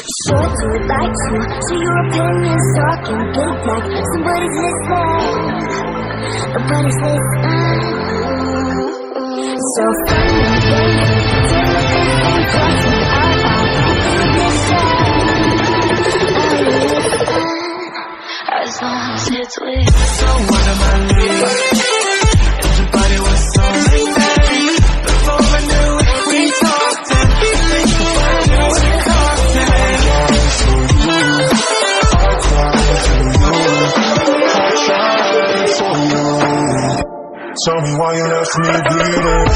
Sure to like to see your opinions talking big like somebody's listening. Nobody's listening. So funny, baby. As long as it's with. So what am I leaving? Everybody was so excited. Before I knew it, we talked and before I knew it, we talked and tell me why you left me bleeding.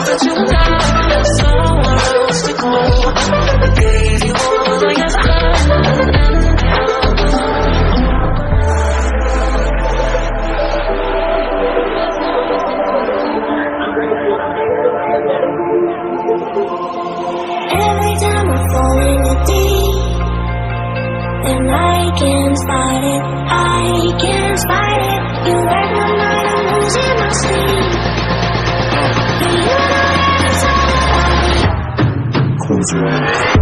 that you got somewhere else to go. Gave you all I guess Every time I fall in the deep, then I can't fight it, I can't fight it. You wreck my mind, I'm losing my sleep. You know that's all about me. Close your eyes.